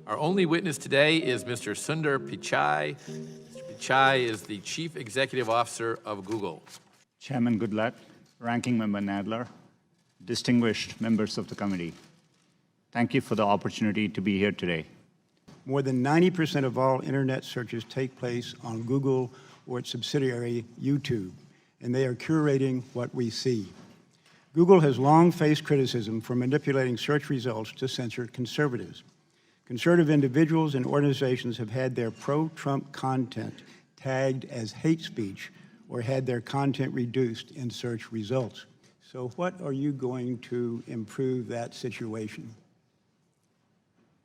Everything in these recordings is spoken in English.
Our only witness today is Mr. Sunder Pichai. Mr. Pichai is the Chief Executive Officer of Google. Chairman Goodlatte, Ranking Member Nadler, distinguished members of the committee, thank you for the opportunity to be here today. More than 90% of all internet searches take place on Google or its subsidiary, YouTube, and they are curating what we see. Google has long faced criticism for manipulating search results to censor conservatives. Conservative individuals and organizations have had their pro-Trump content tagged as hate speech or had their content reduced in search results. So what are you going to improve that situation?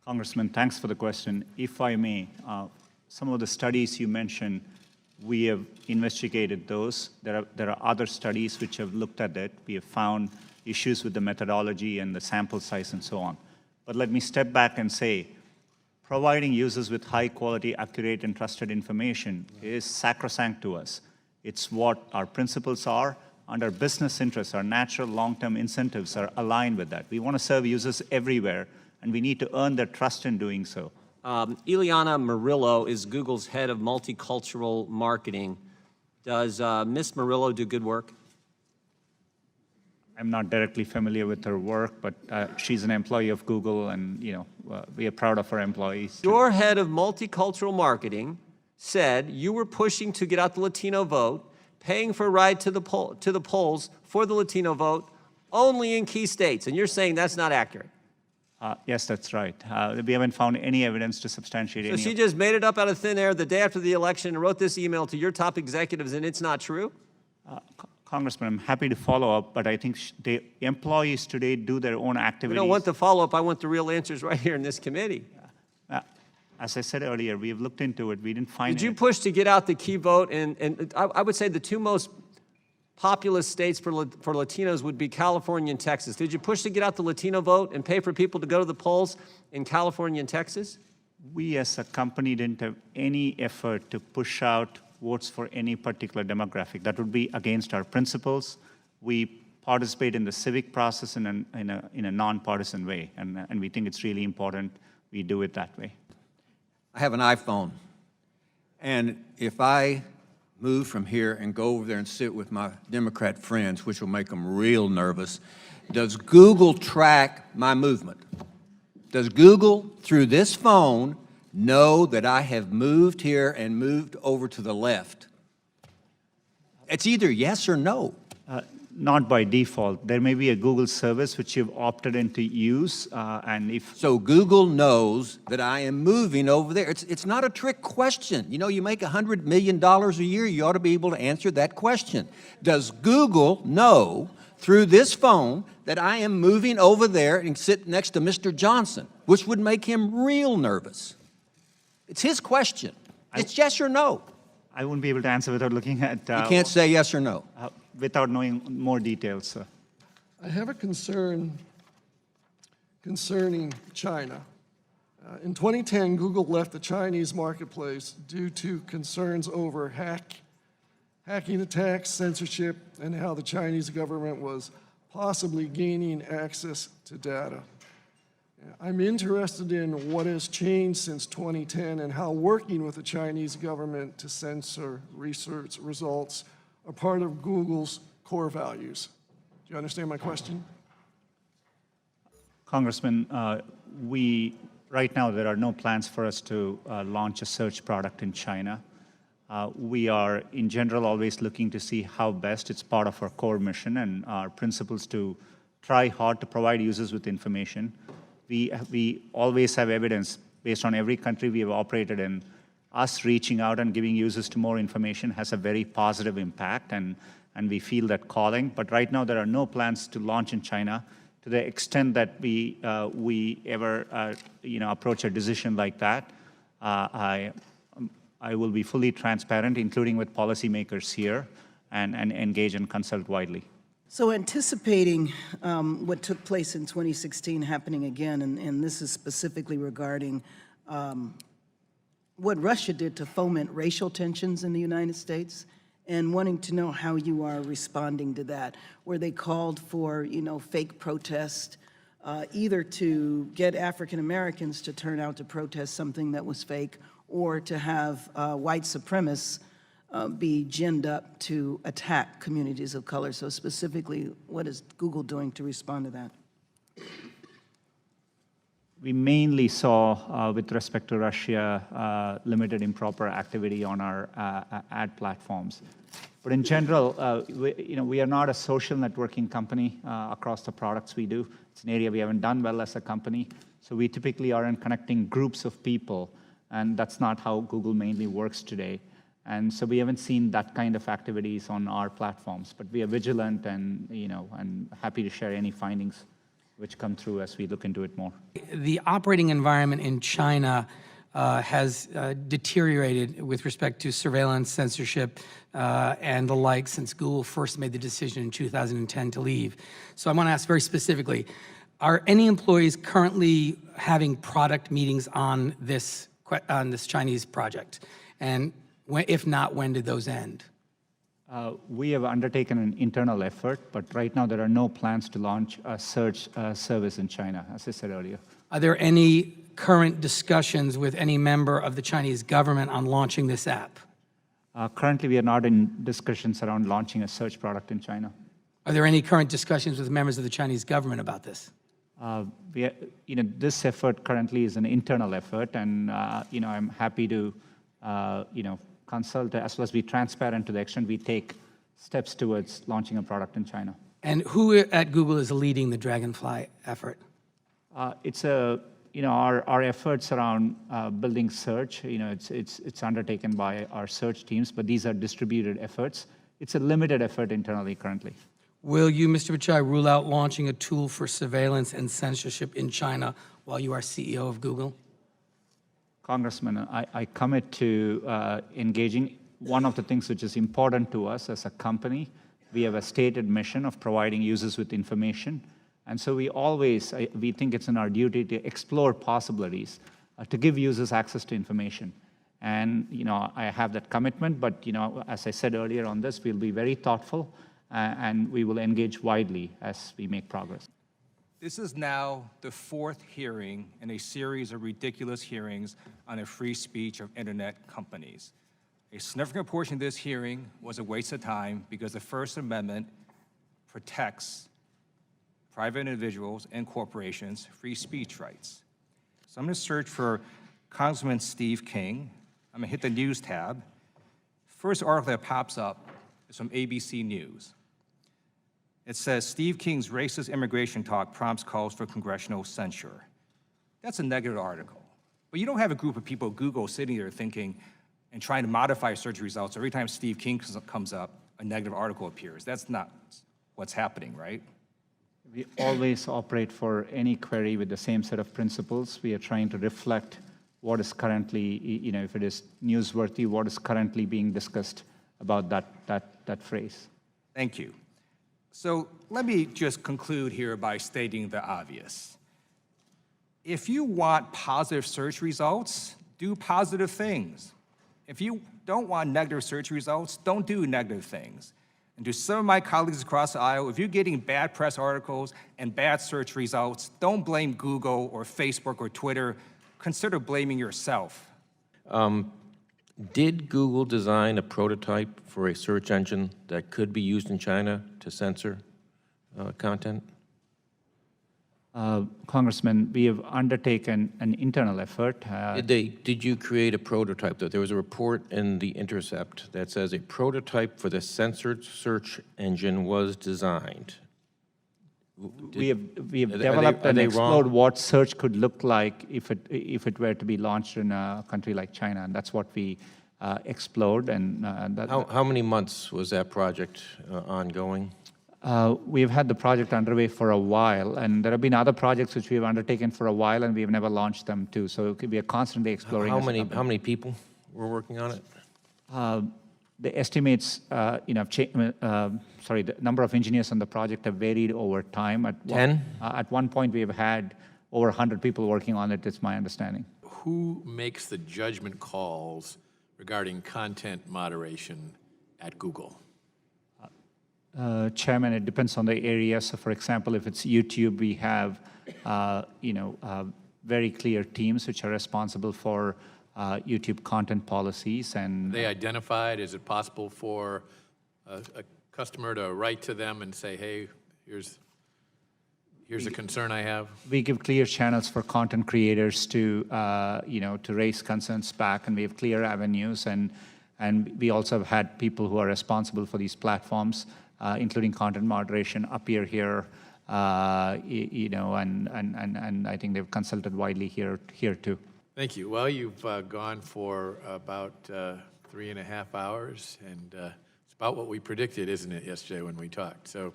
Congressman, thanks for the question. If I may, some of the studies you mentioned, we have investigated those. There are other studies which have looked at it. We have found issues with the methodology and the sample size and so on. But let me step back and say, providing users with high quality, accurate, and trusted information is sacrosanct to us. It's what our principles are, and our business interests, our natural long-term incentives are aligned with that. We want to serve users everywhere, and we need to earn their trust in doing so. Ileana Murillo is Google's head of multicultural marketing. Does Ms. Murillo do good work? I'm not directly familiar with her work, but she's an employee of Google, and we are proud of our employees. Your head of multicultural marketing said you were pushing to get out the Latino vote, paying for a ride to the polls for the Latino vote only in key states, and you're saying that's not accurate. Yes, that's right. We haven't found any evidence to substantiate So she just made it up out of thin air the day after the election and wrote this email to your top executives, and it's not true? Congressman, I'm happy to follow up, but I think the employees today do their own activities. We don't want the follow-up. I want the real answers right here in this committee. As I said earlier, we have looked into it. We didn't find it. Did you push to get out the key vote? And I would say the two most populous states for Latinos would be California and Texas. Did you push to get out the Latino vote and pay for people to go to the polls in California and Texas? We as a company didn't have any effort to push out votes for any particular demographic. That would be against our principles. We participate in the civic process in a nonpartisan way, and we think it's really important we do it that way. I have an iPhone, and if I move from here and go over there and sit with my Democrat friends, which will make them real nervous, does Google track my movement? Does Google, through this phone, know that I have moved here and moved over to the left? It's either yes or no. Not by default. There may be a Google service which you've opted in to use, and if... So Google knows that I am moving over there. It's not a trick question. You know, you make $100 million a year, you ought to be able to answer that question. Does Google know through this phone that I am moving over there and sit next to Mr. Johnson, which would make him real nervous? It's his question. It's yes or no. I wouldn't be able to answer without looking at... You can't say yes or no. Without knowing more details, sir. I have a concern concerning China. In 2010, Google left the Chinese marketplace due to concerns over hacking attacks, censorship, and how the Chinese government was possibly gaining access to data. I'm interested in what has changed since 2010 and how working with the Chinese government to censor research results are part of Google's core values. Do you understand my question? Congressman, right now there are no plans for us to launch a search product in China. We are, in general, always looking to see how best. It's part of our core mission and our principles to try hard to provide users with information. We always have evidence based on every country we have operated in. Us reaching out and giving users to more information has a very positive impact, and we feel that calling. But right now, there are no plans to launch in China. To the extent that we ever approach a decision like that, I will be fully transparent, including with policymakers here, and engage and consult widely. So anticipating what took place in 2016 happening again, and this is specifically regarding what Russia did to foment racial tensions in the United States, and wanting to know how you are responding to that, where they called for, fake protest either to get African Americans to turn out to protest something that was fake, or to have white supremacists be ginned up to attack communities of color. So specifically, what is Google doing to respond to that? We mainly saw, with respect to Russia, limited improper activity on our ad platforms. But in general, we are not a social networking company across the products we do. It's an area we haven't done well as a company. So we typically aren't connecting groups of people, and that's not how Google mainly works today. And so we haven't seen that kind of activities on our platforms. But we are vigilant and, and happy to share any findings which come through as we look into it more. The operating environment in China has deteriorated with respect to surveillance, censorship, and the like since Google first made the decision in 2010 to leave. So I want to ask very specifically, are any employees currently having product meetings on this Chinese project? And if not, when did those end? We have undertaken an internal effort, but right now there are no plans to launch a search service in China, as I said earlier. Are there any current discussions with any member of the Chinese government on launching this app? Currently, we are not in discussions around launching a search product in China. Are there any current discussions with members of the Chinese government about this? This effort currently is an internal effort, and I'm happy to consult as well as be transparent to the extent we take steps towards launching a product in China. And who at Google is leading the Dragonfly effort? It's our efforts around building search. It's undertaken by our search teams, but these are distributed efforts. It's a limited effort internally currently. Will you, Mr. Pichai, rule out launching a tool for surveillance and censorship in China while you are CEO of Google? Congressman, I commit to engaging. One of the things which is important to us as a company, we have a stated mission of providing users with information. And so we think it's in our duty to explore possibilities to give users access to information. And, I have that commitment, but, as I said earlier on this, we'll be very thoughtful and we will engage widely as we make progress. This is now the fourth hearing in a series of ridiculous hearings on the free speech of internet companies. A significant portion of this hearing was a waste of time because the First Amendment protects private individuals and corporations' free speech rights. So I'm going to search for Congressman Steve King. I'm going to hit the News tab. First article that pops up is from ABC News. It says, Steve King's racist immigration talk prompts calls for congressional censure. That's a negative article. But you don't have a group of people at Google sitting there thinking and trying to modify search results. Every time Steve King comes up, a negative article appears. That's not what's happening, right? We always operate for any query with the same set of principles. We are trying to reflect what is currently, if it is newsworthy, what is currently being discussed about that phrase. Thank you. So let me just conclude here by stating the obvious. If you want positive search results, do positive things. If you don't want negative search results, don't do negative things. And to some of my colleagues across the aisle, if you're getting bad press articles and bad search results, don't blame Google or Facebook or Twitter. Consider blaming yourself. Did Google design a prototype for a search engine that could be used in China to censor content? Congressman, we have undertaken an internal effort. Did you create a prototype? There was a report in The Intercept that says a prototype for the censored search engine was designed. We have developed and explored what search could look like if it were to be launched in a country like China, and that's what we explored. And how many months was that project ongoing? We've had the project underway for a while, and there have been other projects which we have undertaken for a while, and we have never launched them too. So we are constantly exploring. How many people were working on it? The estimates, the number of engineers on the project have varied over time. At one point, we have had over 100 people working on it, it's my understanding. Who makes the judgment calls regarding content moderation at Google? Chairman, it depends on the area. So for example, if it's YouTube, we have, very clear teams which are responsible for YouTube content policies and. They identified, is it possible for a customer to write to them and say, hey, here's a concern I have? We give clear channels for content creators to, to raise concerns back, and we have clear avenues, and we also have had people who are responsible for these platforms, including content moderation, appear here, and I think they've consulted widely here too. Thank you. Well, you've gone for about 3.5 hours, and it's about what we predicted, isn't it, yesterday when we talked? So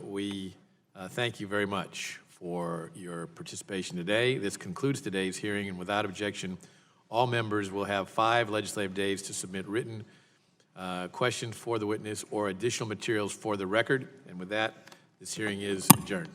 we thank you very much for your participation today. This concludes today's hearing, and without objection, all members will have 5 legislative days to submit written questions for the witness or additional materials for the record. And with that, this hearing is adjourned.